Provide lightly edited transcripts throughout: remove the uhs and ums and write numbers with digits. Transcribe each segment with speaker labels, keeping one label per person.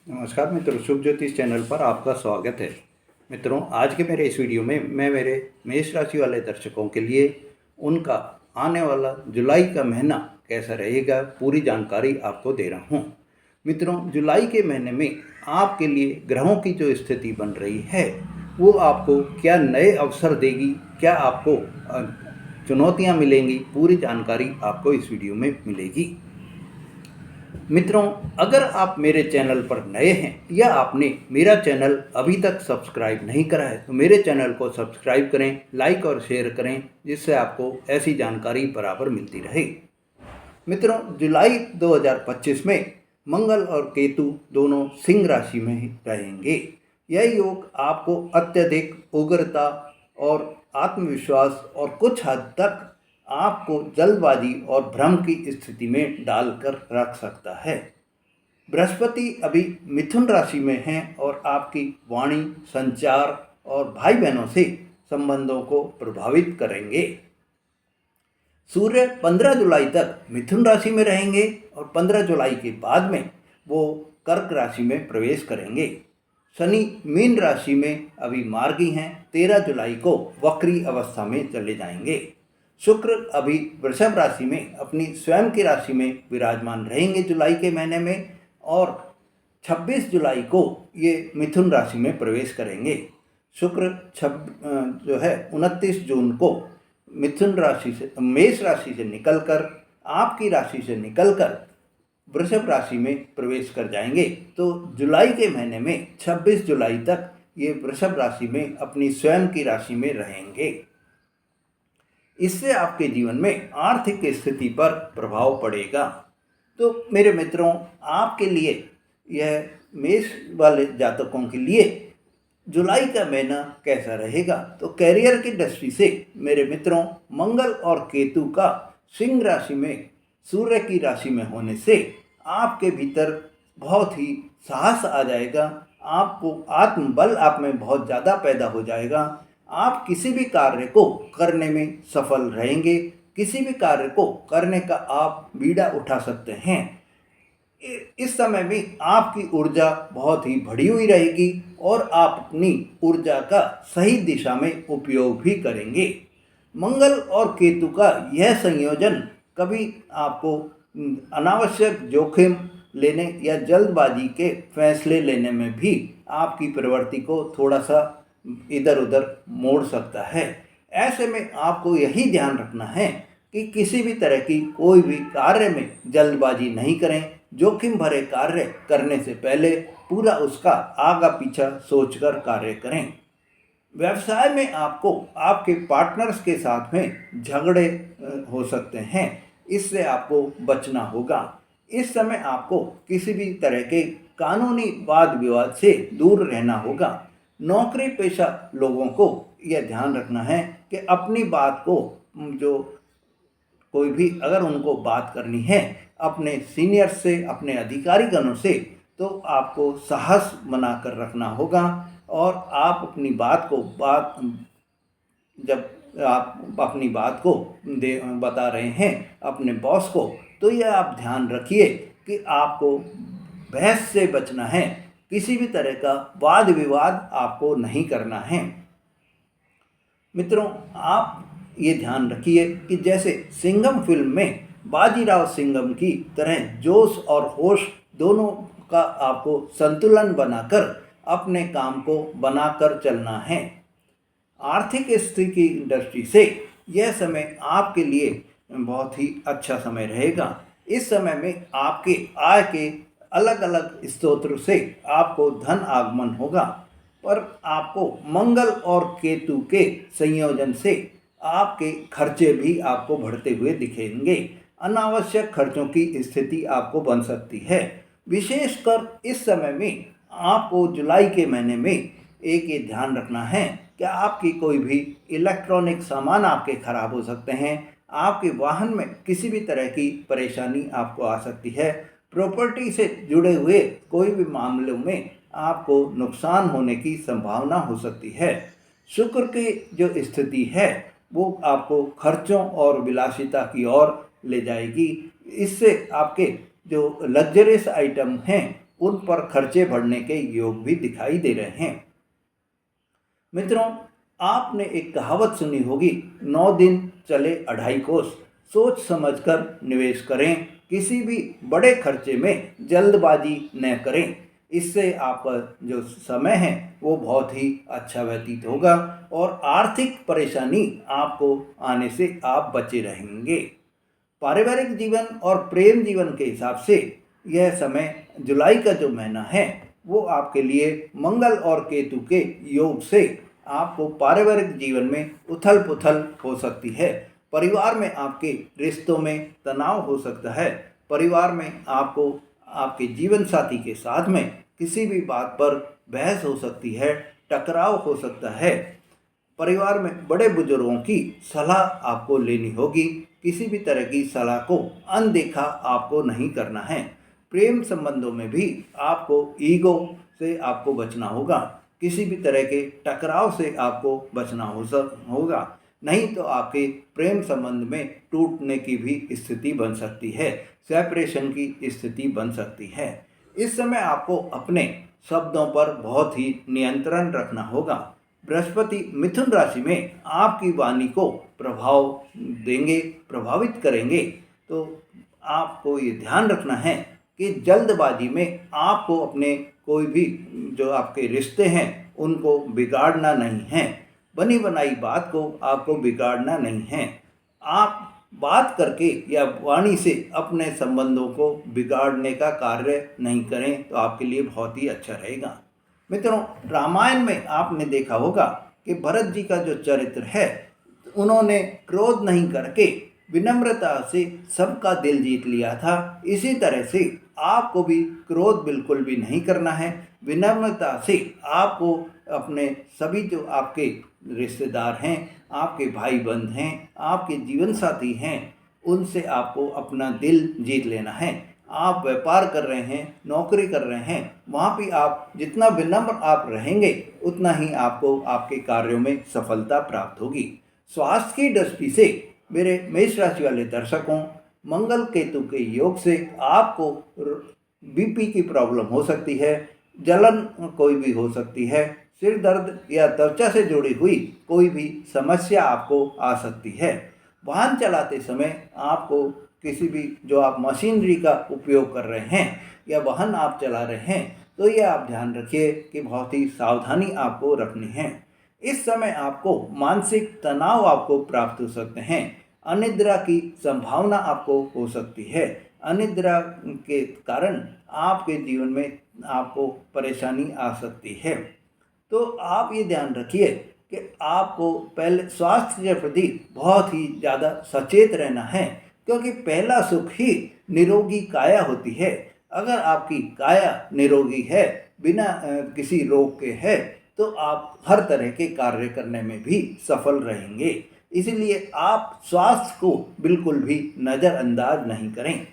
Speaker 1: नमस्कार मित्रों, शुभ ज्योतिष चैनल पर आपका स्वागत है। मित्रों, आज के मेरे इस वीडियो में मैं मेरे मेष राशि वाले दर्शकों के लिए उनका आने वाला जुलाई का महीना कैसा रहेगा पूरी जानकारी आपको दे रहा हूं। मित्रों, जुलाई के महीने में आपके लिए ग्रहों की जो स्थिति बन रही है वो आपको क्या नए अवसर देगी, क्या आपको चुनौतियां मिलेंगी, पूरी जानकारी आपको इस वीडियो में मिलेगी। मित्रों, अगर आप मेरे चैनल पर नए हैं या आपने मेरा चैनल अभी तक सब्सक्राइब नहीं करा है तो मेरे चैनल को सब्सक्राइब करें, लाइक और शेयर करें, जिससे आपको ऐसी जानकारी बराबर मिलती रहे। मित्रों, जुलाई 2025 में मंगल और केतु दोनों सिंह राशि में ही रहेंगे। यह योग आपको अत्यधिक उग्रता और आत्मविश्वास और कुछ हद तक आपको जल्दबाजी और भ्रम की स्थिति में डालकर रख सकता है। बृहस्पति अभी मिथुन राशि में हैं और आपकी वाणी, संचार और भाई बहनों से संबंधों को प्रभावित करेंगे। सूर्य 15 जुलाई तक मिथुन राशि में रहेंगे और 15 जुलाई के बाद में वो कर्क राशि में प्रवेश करेंगे। शनि मीन राशि में अभी मार्गी हैं, 13 जुलाई को वक्री अवस्था में चले जाएंगे। शुक्र अभी वृषभ राशि में अपनी स्वयं की राशि में विराजमान रहेंगे जुलाई के महीने में, और 26 जुलाई को ये मिथुन राशि में प्रवेश करेंगे। शुक्र जो है 29 जून को मिथुन राशि से, मेष राशि से निकलकर, आपकी राशि से निकलकर वृषभ राशि में प्रवेश कर जाएंगे। तो जुलाई के महीने में 26 जुलाई तक ये वृषभ राशि में अपनी स्वयं की राशि में रहेंगे। इससे आपके जीवन में आर्थिक स्थिति पर प्रभाव पड़ेगा। तो मेरे मित्रों, आपके लिए यह मेष वाले जातकों के लिए जुलाई का महीना कैसा रहेगा, तो कैरियर की दृष्टि से मेरे मित्रों, मंगल और केतु का सिंह राशि में सूर्य की राशि में होने से आपके भीतर बहुत ही साहस आ जाएगा। आपको आत्मबल आप में बहुत ज़्यादा पैदा हो जाएगा। आप किसी भी कार्य को करने में सफल रहेंगे। किसी भी कार्य को करने का आप बीड़ा उठा सकते हैं। इस समय में आपकी ऊर्जा बहुत ही बढ़ी हुई रहेगी और आप अपनी ऊर्जा का सही दिशा में उपयोग भी करेंगे। मंगल और केतु का यह संयोजन कभी आपको अनावश्यक जोखिम लेने या जल्दबाजी के फैसले लेने में भी आपकी प्रवृत्ति को थोड़ा सा इधर उधर मोड़ सकता है। ऐसे में आपको यही ध्यान रखना है कि किसी भी तरह की कोई भी कार्य में जल्दबाजी नहीं करें। जोखिम भरे कार्य करने से पहले पूरा उसका आगा पीछा सोचकर कार्य करें। व्यवसाय में आपको आपके पार्टनर्स के साथ में झगड़े हो सकते हैं, इससे आपको बचना होगा। इस समय आपको किसी भी तरह के कानूनी वाद विवाद से दूर रहना होगा। नौकरी पेशा लोगों को यह ध्यान रखना है कि अपनी बात को, जो कोई भी अगर उनको बात करनी है अपने सीनियर से, अपने अधिकारीगणों से, तो आपको साहस बनाकर रखना होगा। और आप अपनी बात को जब आप अपनी बात को बता रहे हैं अपने बॉस को, तो यह आप ध्यान रखिए कि आपको बहस से बचना है। किसी भी तरह का वाद विवाद आपको नहीं करना है। मित्रों, आप ये ध्यान रखिए कि जैसे सिंघम फिल्म में बाजीराव सिंघम की तरह जोश और होश दोनों का आपको संतुलन बनाकर अपने काम को बनाकर चलना है। आर्थिक स्थिति की दृष्टि से यह समय आपके लिए बहुत ही अच्छा समय रहेगा। इस समय में आपके आय के अलग अलग स्रोतों से आपको धन आगमन होगा, पर आपको मंगल और केतु के संयोजन से आपके खर्चे भी आपको बढ़ते हुए दिखेंगे। अनावश्यक खर्चों की स्थिति आपको बन सकती है। विशेषकर इस समय में आपको जुलाई के महीने में एक ये ध्यान रखना है कि आपकी कोई भी इलेक्ट्रॉनिक सामान आपके खराब हो सकते हैं। आपके वाहन में किसी भी तरह की परेशानी आपको आ सकती है। प्रॉपर्टी से जुड़े हुए कोई भी मामलों में आपको नुकसान होने की संभावना हो सकती है। शुक्र की जो स्थिति है वो आपको खर्चों और विलासिता की ओर ले जाएगी। इससे आपके जो लग्जरियस आइटम हैं उन पर खर्चे बढ़ने के योग भी दिखाई दे रहे हैं। मित्रों, आपने एक कहावत सुनी होगी, 9 दिन चले 2.5 कोस। सोच समझकर निवेश करें, किसी भी बड़े खर्चे में जल्दबाजी न करें। इससे आपका जो समय है वो बहुत ही अच्छा व्यतीत होगा और आर्थिक परेशानी आपको आने से आप बचे रहेंगे। पारिवारिक जीवन और प्रेम जीवन के हिसाब से यह समय, जुलाई का जो महीना है, वो आपके लिए मंगल और केतु के योग से आपको पारिवारिक जीवन में उथल पुथल हो सकती है। परिवार में आपके रिश्तों में तनाव हो सकता है। परिवार में आपको आपके जीवन साथी के साथ में किसी भी बात पर बहस हो सकती है, टकराव हो सकता है। परिवार में बड़े बुजुर्गों की सलाह आपको लेनी होगी। किसी भी तरह की सलाह को अनदेखा आपको नहीं करना है। प्रेम संबंधों में भी आपको ईगो से आपको बचना होगा। किसी भी तरह के टकराव से आपको बचना होगा, नहीं तो आपके प्रेम संबंध में टूटने की भी स्थिति बन सकती है, सेपरेशन की स्थिति बन सकती है। इस समय आपको अपने शब्दों पर बहुत ही नियंत्रण रखना होगा। बृहस्पति मिथुन राशि में आपकी वाणी को प्रभावित करेंगे। तो आपको ये ध्यान रखना है कि जल्दबाजी में आपको अपने कोई भी जो आपके रिश्ते हैं उनको बिगाड़ना नहीं है। बनी बनाई बात को आपको बिगाड़ना नहीं है। आप बात करके या वाणी से अपने संबंधों को बिगाड़ने का कार्य नहीं करें, तो आपके लिए बहुत ही अच्छा रहेगा। मित्रों, रामायण में आपने देखा होगा कि भरत जी का जो चरित्र है, उन्होंने क्रोध नहीं करके विनम्रता से सबका दिल जीत लिया था। इसी तरह से आपको भी क्रोध बिल्कुल भी नहीं करना है। विनम्रता से आपको अपने सभी जो आपके रिश्तेदार हैं, आपके भाई बंधु हैं, आपके जीवन साथी हैं, उनसे आपको अपना दिल जीत लेना है। आप व्यापार कर रहे हैं, नौकरी कर रहे हैं, वहाँ भी आप जितना विनम्र आप रहेंगे उतना ही आपको आपके कार्यों में सफलता प्राप्त होगी। स्वास्थ्य की दृष्टि से मेरे मेष राशि वाले दर्शकों, मंगल केतु के योग से आपको बीपी की प्रॉब्लम हो सकती है, जलन कोई भी हो सकती है, सिर दर्द या त्वचा से जुड़ी हुई कोई भी समस्या आपको आ सकती है। वाहन चलाते समय आपको किसी भी जो आप मशीनरी का उपयोग कर रहे हैं या वाहन आप चला रहे हैं, तो ये आप ध्यान रखिए कि बहुत ही सावधानी आपको रखनी है। इस समय आपको मानसिक तनाव आपको प्राप्त हो सकते हैं। अनिद्रा की संभावना आपको हो सकती है। अनिद्रा के कारण आपके जीवन में आपको परेशानी आ सकती है। तो आप ये ध्यान रखिए कि आपको पहले स्वास्थ्य के प्रति बहुत ही ज़्यादा सचेत रहना है, क्योंकि पहला सुख ही निरोगी काया होती है। अगर आपकी काया निरोगी है, बिना किसी रोग के है, तो आप हर तरह के कार्य करने में भी सफल रहेंगे। इसलिए आप स्वास्थ्य को बिल्कुल भी नज़रअंदाज नहीं करें।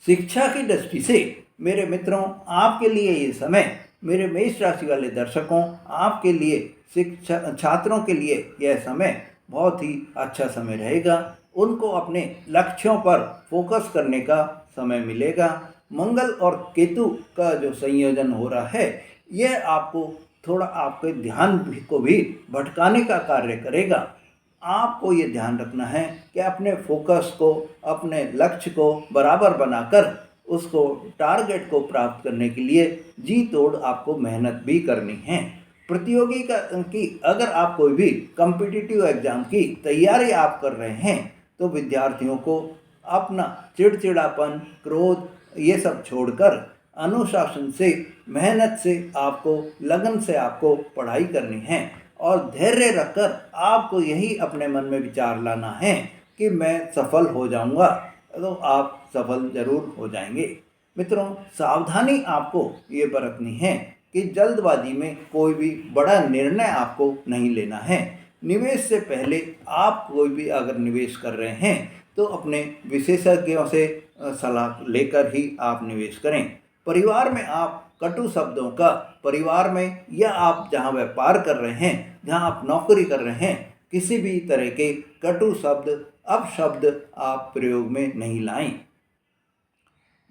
Speaker 1: शिक्षा की दृष्टि से मेरे मित्रों, आपके लिए ये समय, मेरे मेष राशि वाले दर्शकों, आपके लिए शिक्षा छात्रों के लिए यह समय बहुत ही अच्छा समय रहेगा। उनको अपने लक्ष्यों पर फोकस करने का समय मिलेगा। मंगल और केतु का जो संयोजन हो रहा है, यह आपको थोड़ा आपके ध्यान को भी भटकाने का कार्य करेगा। आपको ये ध्यान रखना है कि अपने फोकस को, अपने लक्ष्य को बराबर बनाकर उसको टारगेट को प्राप्त करने के लिए जी तोड़ आपको मेहनत भी करनी है। प्रतियोगी की अगर आप कोई भी कॉम्पिटिटिव एग्जाम की तैयारी आप कर रहे हैं, तो विद्यार्थियों को अपना चिड़चिड़ापन, क्रोध, ये सब छोड़कर अनुशासन से, मेहनत से, आपको लगन से आपको पढ़ाई करनी है और धैर्य रखकर आपको यही अपने मन में विचार लाना है कि मैं सफल हो जाऊंगा। तो आप सफल जरूर हो जाएंगे। मित्रों, सावधानी आपको ये बरतनी है कि जल्दबाजी में कोई भी बड़ा निर्णय आपको नहीं लेना है। निवेश से पहले आप कोई भी अगर निवेश कर रहे हैं, तो अपने विशेषज्ञों से सलाह लेकर ही आप निवेश करें। परिवार में आप कटु शब्दों का, परिवार में या आप जहां व्यापार कर रहे हैं, जहां आप नौकरी कर रहे हैं, किसी भी तरह के कटु शब्द, अपशब्द आप प्रयोग में नहीं लाएं।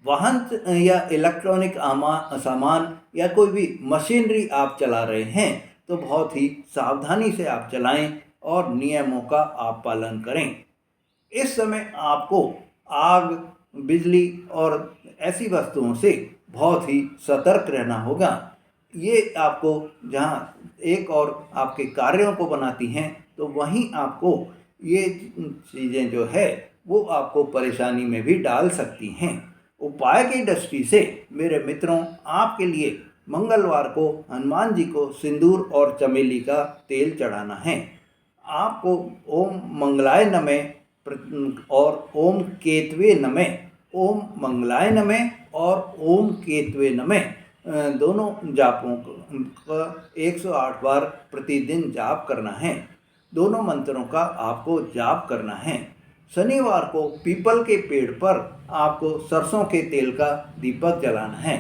Speaker 1: वाहन या इलेक्ट्रॉनिक सामान या कोई भी मशीनरी आप चला रहे हैं तो बहुत ही सावधानी से आप चलाएं और नियमों का आप पालन करें। इस समय आपको आग, बिजली और ऐसी वस्तुओं से बहुत ही सतर्क रहना होगा। ये आपको जहाँ एक और आपके कार्यों को बनाती हैं तो वहीं आपको ये चीज़ें जो है वो आपको परेशानी में भी डाल सकती हैं। उपाय की दृष्टि से मेरे मित्रों, आपके लिए मंगलवार को हनुमान जी को सिंदूर और चमेली का तेल चढ़ाना है। आपको ओम मंगलाय नमः और ओम केतवे नमः, ओम मंगलाय नमः और ओम केतवे नमः दोनों जापों का 108 बार प्रतिदिन जाप करना है। दोनों मंत्रों का आपको जाप करना है। शनिवार को पीपल के पेड़ पर आपको सरसों के तेल का दीपक जलाना है।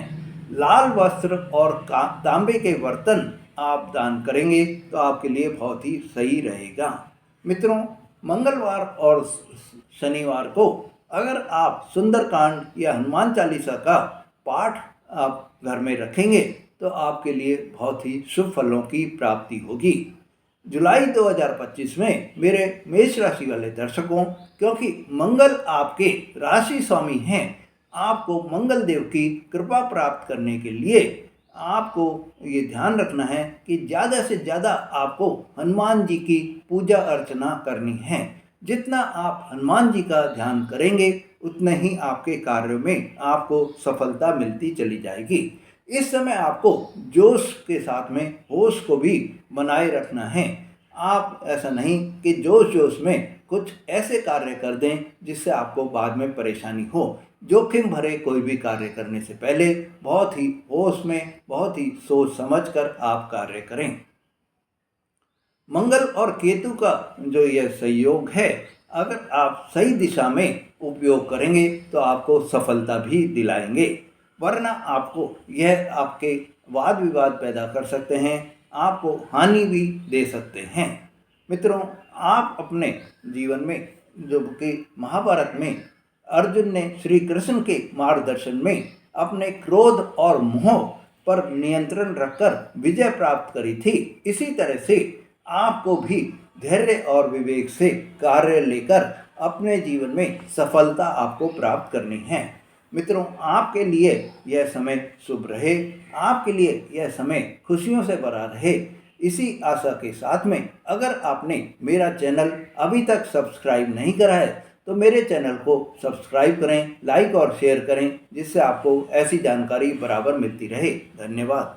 Speaker 1: लाल वस्त्र और तांबे के बर्तन आप दान करेंगे तो आपके लिए बहुत ही सही रहेगा। मित्रों, मंगलवार और शनिवार को अगर आप सुंदरकांड या हनुमान चालीसा का पाठ आप घर में रखेंगे तो आपके लिए बहुत ही शुभ फलों की प्राप्ति होगी। जुलाई 2025 में मेरे मेष राशि वाले दर्शकों, क्योंकि मंगल आपके राशि स्वामी हैं, आपको मंगल देव की कृपा प्राप्त करने के लिए आपको ये ध्यान रखना है कि ज़्यादा से ज़्यादा आपको हनुमान जी की पूजा अर्चना करनी है। जितना आप हनुमान जी का ध्यान करेंगे उतने ही आपके कार्यों में आपको सफलता मिलती चली जाएगी। इस समय आपको जोश के साथ में होश को भी बनाए रखना है। आप ऐसा नहीं कि जोश जोश में कुछ ऐसे कार्य कर दें जिससे आपको बाद में परेशानी हो। जोखिम भरे कोई भी कार्य करने से पहले बहुत ही होश में, बहुत ही सोच समझ कर आप कार्य करें। मंगल और केतु का जो यह संयोग है, अगर आप सही दिशा में उपयोग करेंगे तो आपको सफलता भी दिलाएंगे, वरना आपको यह आपके वाद विवाद पैदा कर सकते हैं, आपको हानि भी दे सकते हैं। मित्रों, आप अपने जीवन में जो कि महाभारत में अर्जुन ने श्री कृष्ण के मार्गदर्शन में अपने क्रोध और मोह पर नियंत्रण रखकर विजय प्राप्त करी थी, इसी तरह से आपको भी धैर्य और विवेक से कार्य लेकर अपने जीवन में सफलता आपको प्राप्त करनी है। मित्रों, आपके लिए यह समय शुभ रहे, आपके लिए यह समय खुशियों से भरा रहे, इसी आशा के साथ में अगर आपने मेरा चैनल अभी तक सब्सक्राइब नहीं करा है तो मेरे चैनल को सब्सक्राइब करें, लाइक और शेयर करें, जिससे आपको ऐसी जानकारी बराबर मिलती रहे। धन्यवाद।